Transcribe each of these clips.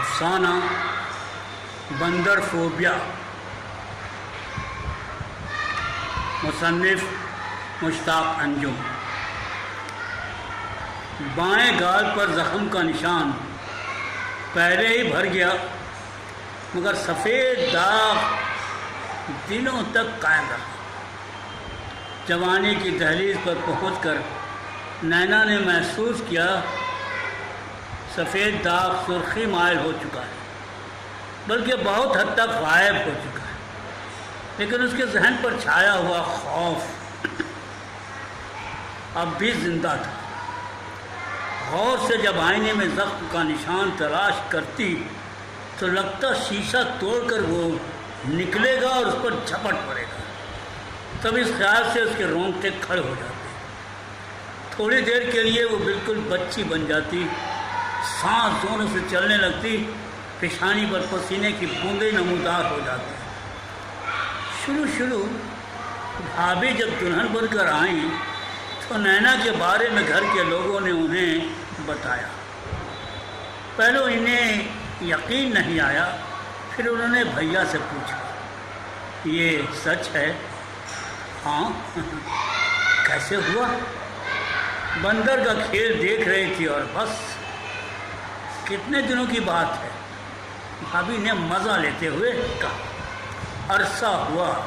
افسانہ بندر فوبیا، مصنف مشتاق انجم۔ بائیں گال پر زخم کا نشان پہلے ہی بھر گیا، مگر سفید داغ دنوں تک قائم رہا۔ جوانی کی دہلیز پر پہنچ کر نینا نے محسوس کیا سفید داغ سرخی مائل ہو چکا ہے، بلکہ بہت حد تک غائب ہو چکا ہے، لیکن اس کے ذہن پر چھایا ہوا خوف اب بھی زندہ تھا۔ غور سے جب آئینے میں زخم کا نشان تلاش کرتی تو لگتا شیشہ توڑ کر وہ نکلے گا اور اس پر جھپٹ پڑے گا۔ تب اس خیال سے اس کے رونگٹے کھڑے ہو جاتے۔ تھوڑی دیر کے لیے وہ بالکل بچی بن جاتی، سانس زوروں سے چلنے لگتی، پیشانی پر پسینے کی بوندیں نمودار ہو جاتی۔ شروع بھابھی جب دلہن بن کر آئیں تو نینا کے بارے میں گھر کے لوگوں نے انہیں بتایا۔ پہلے انہیں یقین نہیں آیا، پھر انہوں نے بھیا سے پوچھا، یہ سچ ہے؟ ہاں۔ کیسے ہوا؟ بندر کا کھیل دیکھ رہی تھی اور بس۔ کتنے دنوں کی بات ہے؟ بھابھی نے مزہ لیتے ہوئے کہا۔ عرصہ ہوا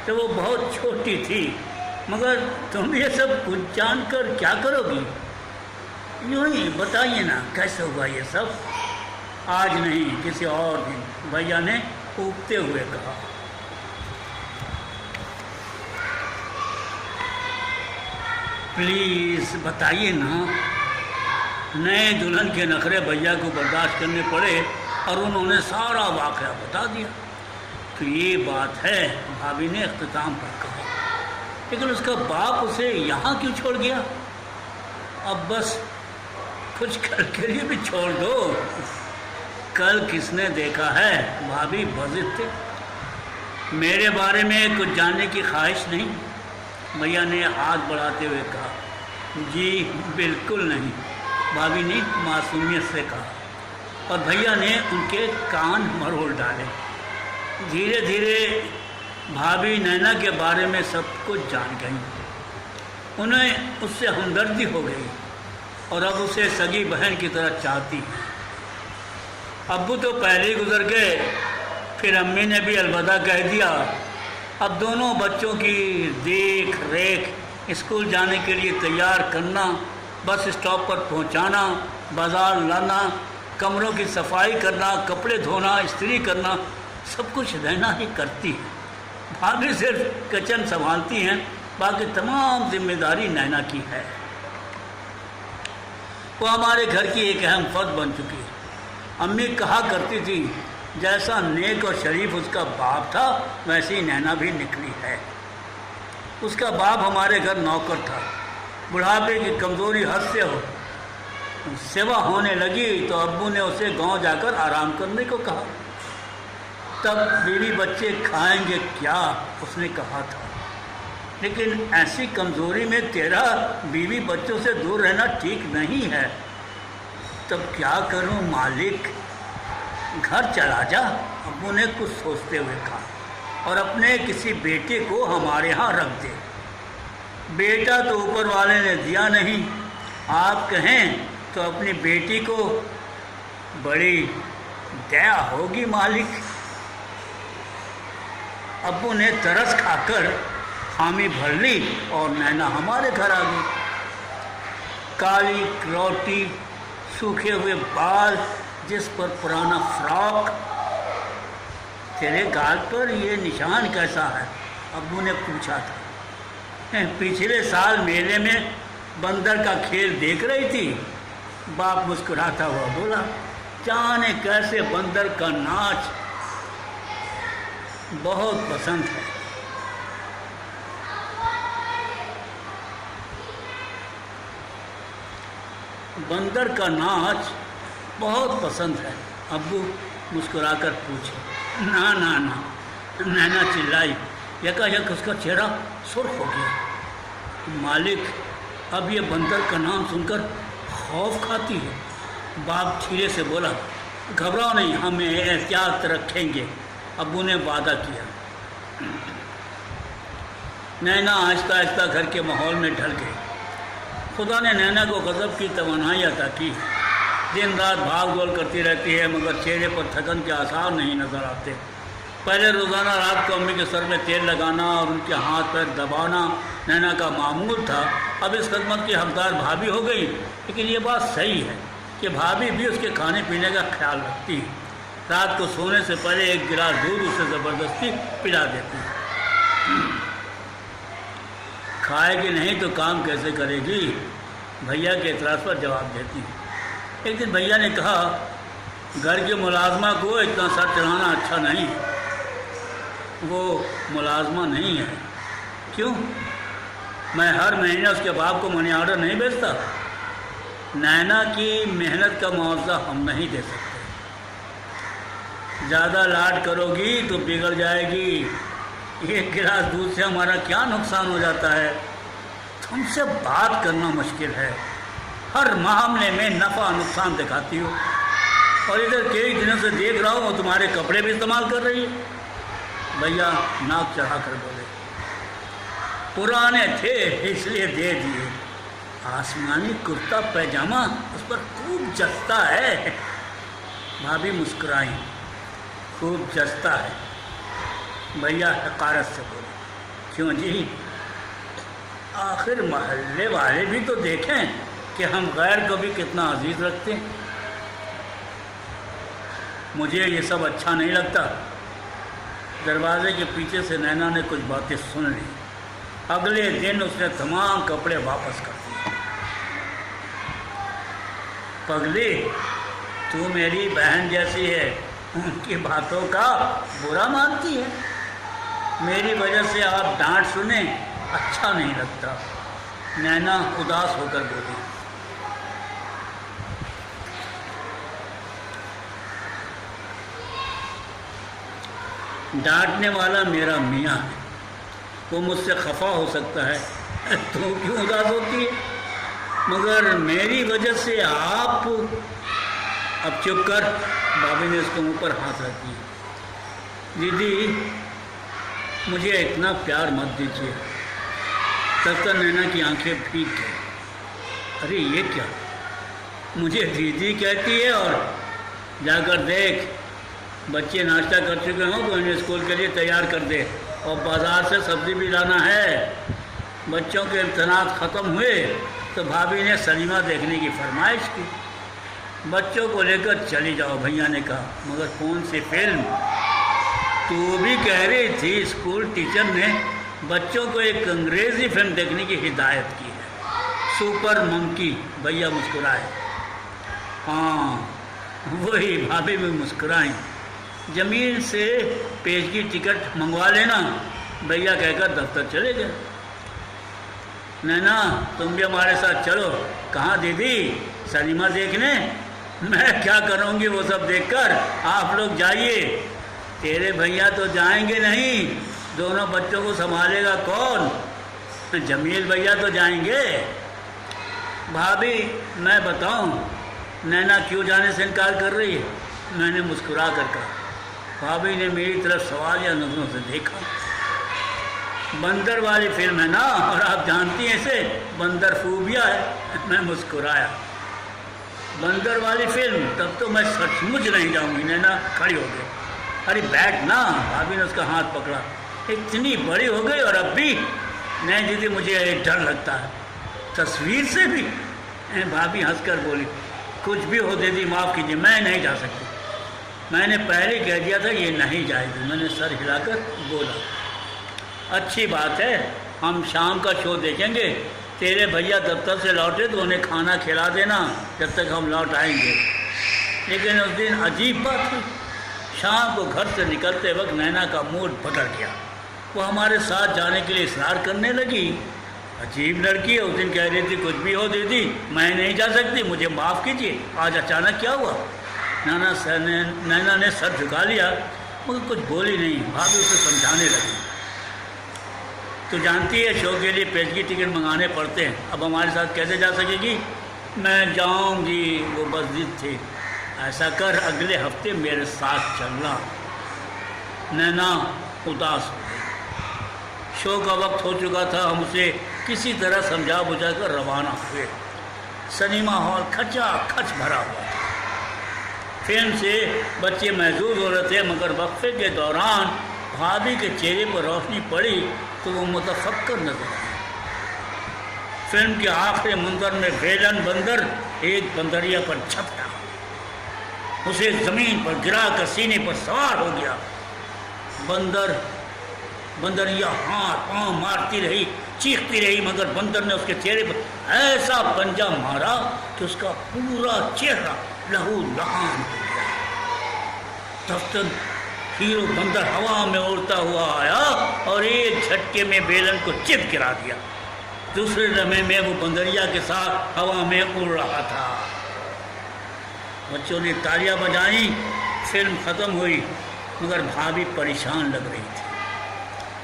کہ وہ بہت چھوٹی تھی، مگر تم یہ سب کچھ جان کر کیا کرو گی؟ یوں ہی بتائیے نا کیسے ہوا یہ سب؟ آج نہیں، کسی اور دن، بھیا نے اوپتے ہوئے کہا۔ پلیز بتائیے نا۔ نئے دلہن کے نخرے بھیا کو برداشت کرنے پڑے اور انہوں نے سارا واقعہ بتا دیا۔ تو یہ بات ہے، بھابھی نے اختتام پر کہا۔ لیکن اس کا باپ اسے یہاں کیوں چھوڑ گیا؟ اب بس کچھ کل کے لیے بھی چھوڑ دو۔ کل کس نے دیکھا ہے؟ بھابھی بضد تھے۔ میرے بارے میں کچھ جاننے کی خواہش نہیں؟ بھیا نے ہاتھ بڑھاتے ہوئے کہا۔ جی بالکل نہیں، بھابھی نے معصومیت سے کہا، اور بھیا نے ان کے کان مروڑ ڈالے۔ دھیرے دھیرے بھابھی نینا کے بارے میں سب کچھ جان گئی۔ انہیں اس سے ہمدردی ہو گئی اور اب اسے سگی بہن کی طرح چاہتی ہے۔ ابو تو پہلے ہی گزر گئے، پھر امی نے بھی الوداع کہہ دیا۔ اب دونوں بچوں کی دیکھ ریکھ، اسکول جانے کے لیے تیار کرنا، بس اسٹاپ پر پہنچانا، بازار لانا، کمروں کی صفائی کرنا، کپڑے دھونا، استری کرنا، سب کچھ نینا ہی کرتی ہے۔ بھابھی صرف کچن سنبھالتی ہیں، باقی تمام ذمہ داری نینا کی ہے۔ وہ ہمارے گھر کی ایک اہم فرد بن چکی ہے۔ امی کہا کرتی تھی جیسا نیک اور شریف اس کا باپ تھا، ویسی نینا بھی نکلی ہے۔ اس کا باپ ہمارے گھر نوکر تھا۔ بڑھاپے کی کمزوری حد سے ہو سوا ہونے لگی تو ابو نے اسے گاؤں جا کر آرام کرنے کو کہا۔ تب بیوی بچے کھائیں گے کیا؟ اس نے کہا تھا۔ لیکن ایسی کمزوری میں تیرا بیوی بچوں سے دور رہنا ٹھیک نہیں ہے۔ تب کیا کروں مالک؟ گھر چلا جا، ابو نے کچھ سوچتے ہوئے کہا، اور اپنے کسی بیٹے کو ہمارے ہاں رکھ دے۔ بیٹا تو اوپر والے نے دیا نہیں، آپ کہیں تو اپنی بیٹی کو بڑی دیا ہوگی مالک۔ ابو نے ترس کھا کر حامی بھر لی اور نینا ہمارے گھر آ گئی۔ کالی روٹی، سوکھے ہوئے بال، جس پر پرانا فراق۔ تیرے گال پر یہ نشان کیسا ہے؟ ابو نے پوچھا تھا۔ پچھلے سال میلے میں بندر کا کھیل دیکھ رہی تھی؟ باپ مسکراتا ہوا بولا۔ جانے کیسے بندر کا ناچ بہت پسند ہے۔ بندر کا ناچ بہت پسند ہے، ابو مسکرا کر پوچھے۔ نا نا نا، نینا چلائی۔ یکا یک اس کا چہرہ سرخ ہو گیا۔ مالک، اب یہ بندر کا نام سن کر خوف کھاتی ہے۔ باپ چھیرے سے بولا، گھبراؤ نہیں، ہم احتیاط رکھیں گے، ابو نے وعدہ کیا۔ نینا آہستہ آہستہ گھر کے ماحول میں ڈھل گئی۔ خدا نے نینا کو غضب کی توانائی عطا کی، دن رات بھاگ دوڑ کرتی رہتی ہے مگر چہرے پر تھکن کے آثار نہیں نظر آتے۔ پہلے روزانہ رات کو امی کے سر میں تیل لگانا اور ان کے ہاتھ پیر دبانا نینا کا معمول تھا، اب اس خدمت کی حقدار بھابھی ہو گئی۔ لیکن یہ بات صحیح ہے کہ بھابھی بھی اس کے کھانے پینے کا خیال رکھتی ہے، رات کو سونے سے پہلے ایک گلاس دودھ اسے زبردستی پلا دیتی ہے۔ کھائے گی نہیں تو کام کیسے کرے گی، بھیا کے اعتراض پر جواب دیتی ہے۔ ایک دن بھیا نے کہا، گھر کی ملازمہ کو اتنا سر چڑھانا اچھا نہیں۔ وہ ملازمہ نہیں ہے۔ کیوں؟ میں ہر مہینے اس کے باپ کو منی آرڈر نہیں بھیجتا۔ نینا کی محنت کا معاوضہ ہم نہیں دے سکتے۔ زیادہ لاڈ کرو گی تو بگڑ جائے گی۔ ایک گلاس دودھ سے ہمارا کیا نقصان ہو جاتا ہے؟ تم سے بات کرنا مشکل ہے، ہر معاملے میں نفع نقصان دکھاتی ہو، اور ادھر کئی دنوں سے دیکھ رہا ہوں وہ تمہارے کپڑے بھی استعمال کر رہی ہے۔ بھیا ناک چڑھا کر بولے، پرانے تھے اس لیے دے دیے، آسمانی کرتا پیجامہ اس پر خوب جچتا ہے۔ بھابھی مسکرائیں، خوب جچتا ہے۔ بھیا حقارت سے بولے، کیوں جی؟ آخر محلے والے بھی تو دیکھیں کہ ہم غیر کو بھی کتنا عزیز رکھتے ہیں۔ مجھے یہ سب اچھا نہیں لگتا۔ دروازے کے پیچھے سے نینا نے کچھ باتیں سن لی۔ اگلے دن اس نے تمام کپڑے واپس کر دیے۔ پگلی، تو میری بہن جیسی ہے، ان کی باتوں کا برا مانتی ہے۔ میری وجہ سے آپ ڈانٹ سنیں، اچھا نہیں لگتا۔ نینا اداس ہو کر بولی۔ ڈانٹنے والا میرا میاں ہے، وہ مجھ سے خفا ہو سکتا ہے، تو کیوں اداس ہوتی ہے؟ مگر میری وجہ سے آپ… اب چپ کر، بھابھی نے اس کے منہ پر ہاتھ رکھ دیا۔ دیدی، مجھے اتنا پیار مت دیجیے۔ تب تک نینا کی آنکھیں بھیگ گئی۔ ارے یہ کیا؟ مجھے دیدی کہتی ہے، اور جا کر دیکھ بچے ناشتہ کر چکے ہوں تو انہیں اسکول کے لیے تیار کر دے، اور بازار سے سبزی بھی لانا ہے۔ بچوں کے امتحانات ختم ہوئے تو بھابھی نے سنیما دیکھنے کی فرمائش کی۔ بچوں کو لے کر چلی جاؤ، بھیا نے کہا، مگر کون سی فلم؟ تو بھی کہہ رہی تھی اسکول ٹیچر نے بچوں کو ایک انگریزی فلم دیکھنے کی ہدایت کی ہے، سپر منکی۔ بھیا مسکرائے۔ ہاں وہی، بھابھی بھی مسکرائیں۔ جمیل سے پیش کی ٹکٹ منگوا لینا، بھیا کہہ کر دفتر چلے گئے۔ نینا، تم بھی ہمارے ساتھ چلو۔ کہاں دیدی؟ سنیما دیکھنے؟ میں کیا کروں گی وہ سب دیکھ کر، آپ لوگ جائیے۔ تیرے بھیا تو جائیں گے نہیں، دونوں بچوں کو سنبھالے گا کون؟ جمیل بھیا تو جائیں گے۔ بھابھی، میں بتاؤں نینا کیوں جانے سے انکار کر رہی ہے؟ میں نے مسکرا کر کہا۔ بھابھی نے میری طرف سوال یا نظروں سے دیکھا۔ بندر والی فلم ہے نا، اور آپ جانتی ہیں اسے، بندر فوبیا ہے۔ میں مسکرایا۔ بندر والی فلم؟ تب تو میں سچ مچ نہیں جاؤں گی۔ نینا کھڑی ہو گئی۔ ارے بیٹھ نا، بھابھی نے اس کا ہاتھ پکڑا۔ اتنی بڑی ہو گئی اور اب بھی؟ نہیں دیدی، مجھے ڈر لگتا ہے۔ تصویر سے بھی؟ بھابھی ہنس کر بولی، کچھ بھی ہو دیدی معاف کیجیے، میں نہیں جا سکتی۔ میں نے پہلے کہہ دیا تھا یہ نہیں جائے گی۔ میں نے سر ہلا کر بولا، اچھی بات ہے، ہم شام کا شو دیکھیں گے۔ تیرے بھیا دفتر سے لوٹے تو انہیں کھانا کھلا دینا جب تک ہم لوٹ آئیں گے۔ لیکن اس دن عجیب بات تھی، شام کو گھر سے نکلتے وقت نینا کا موڈ بدل گیا۔ وہ ہمارے ساتھ جانے کے لیے اصرار کرنے لگی۔ عجیب لڑکی ہے، اس دن کہہ رہی تھی کچھ بھی ہو دیدی میں نہیں جا سکتی، مجھے معاف کیجیے، آج اچانک کیا ہوا؟ نینا نے سر جھکا لیا مگر کچھ بولی نہیں۔ بھابھی اسے سمجھانے لگی، تو جانتی ہے شو کے لیے پیشگی ٹکٹ منگانے پڑتے ہیں، اب ہمارے ساتھ کیسے جا سکے گی؟ میں جاؤں گی، وہ بس ضد تھی۔ ایسا کر اگلے ہفتے میرے ساتھ چلنا۔ نینا اداس ہو گئی۔ شو کا وقت ہو چکا تھا، ہم اسے کسی طرح سمجھا بجھا کر روانہ ہوئے۔ سنیما ہال کھچا کھچ بھرا ہوا تھا۔ فلم سے بچے محظوظ ہو رہے تھے، مگر وقفے کے دوران بھابھی کے چہرے پر روشنی پڑی تو وہ متفکر نظر آئی۔ فلم کے آخری منظر میں ویلن بندر ایک بندریا پر جھپٹا، اسے زمین پر گرا کر سینے پر سوار ہو گیا۔ بندریا ہاتھ پاؤں مارتی رہی، چیختی رہی، مگر بندر نے اس کے چہرے پر ایسا پنجہ مارا کہ اس کا پورا چہرہ لہو لہان ہو گیا۔ دفتر ہیرو بندر ہوا میں اڑتا ہوا آیا اور ایک جھٹکے میں بیلن کو چپ گرا دیا۔ دوسرے لمحے میں وہ بندریا کے ساتھ ہوا میں اڑ رہا تھا۔ بچوں نے تالیاں بجائیں، فلم ختم ہوئی، مگر بھابھی پریشان لگ رہی تھی۔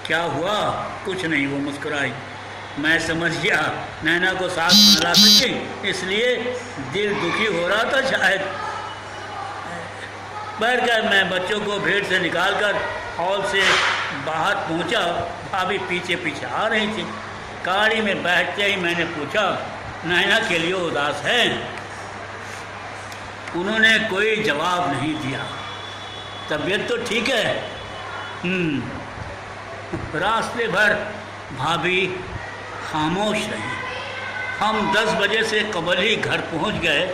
کیا ہوا؟ کچھ نہیں، وہ مسکرائی۔ میں سمجھ گیا نینا کو ساتھ نہ لا سکے، اس لیے دل دکھی ہو رہا تھا شاید۔ بہرکیف میں بچوں کو بھیڑ سے نکال کر ہال سے باہر پہنچا۔ بھابھی پیچھے پیچھے آ رہی تھی۔ گاڑی میں بیٹھتے ہی میں نے پوچھا، نینا کے لیے اداس ہے؟ انہوں نے کوئی جواب نہیں دیا۔ طبیعت تو ٹھیک ہے؟ راستے بھر بھابھی خاموش رہی۔ ہم 10 بجے سے قبل ہی گھر پہنچ گئے۔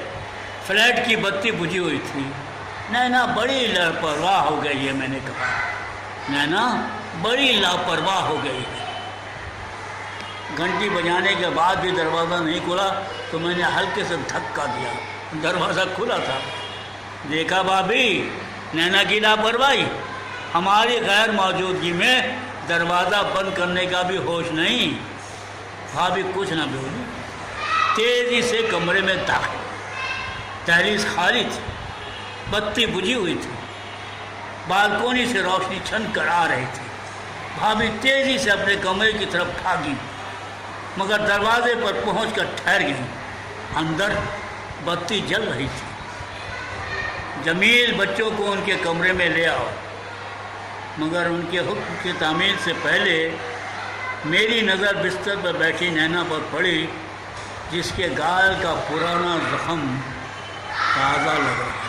فلیٹ کی بتی بجھی ہوئی تھی۔ نینا بڑی لاپرواہ ہو گئی ہے، میں نے کہا۔ نینا بڑی لاپرواہ ہو گئی ہے۔ گھنٹی بجانے کے بعد بھی دروازہ نہیں کھلا تو میں نے ہلکے سے دھکا دیا۔ دروازہ کھلا تھا۔ دیکھا بھابھی، نینا کی لاپرواہی، ہماری غیر موجودگی میں دروازہ بند کرنے کا بھی ہوش نہیں۔ بھابھی کچھ نہ بولی، تیزی سے کمرے میں داخل۔ دہلیز خالی تھی، بتی بجھی ہوئی تھی، بالکونی سے روشنی چھن کر آ رہی تھی۔ بھابھی تیزی سے اپنے کمرے کی طرف بھاگی، مگر دروازے پر پہنچ کر ٹھہر گئی۔ اندر بتی جل رہی تھی۔ جمیل بچوں کو ان کے کمرے میں لے آؤ، مگر ان کے حکم کی تعمیل سے پہلے میری نظر بستر پر بیٹھی نینا پر پڑی، جس کے گال کا پرانا زخم تازہ لگ رہا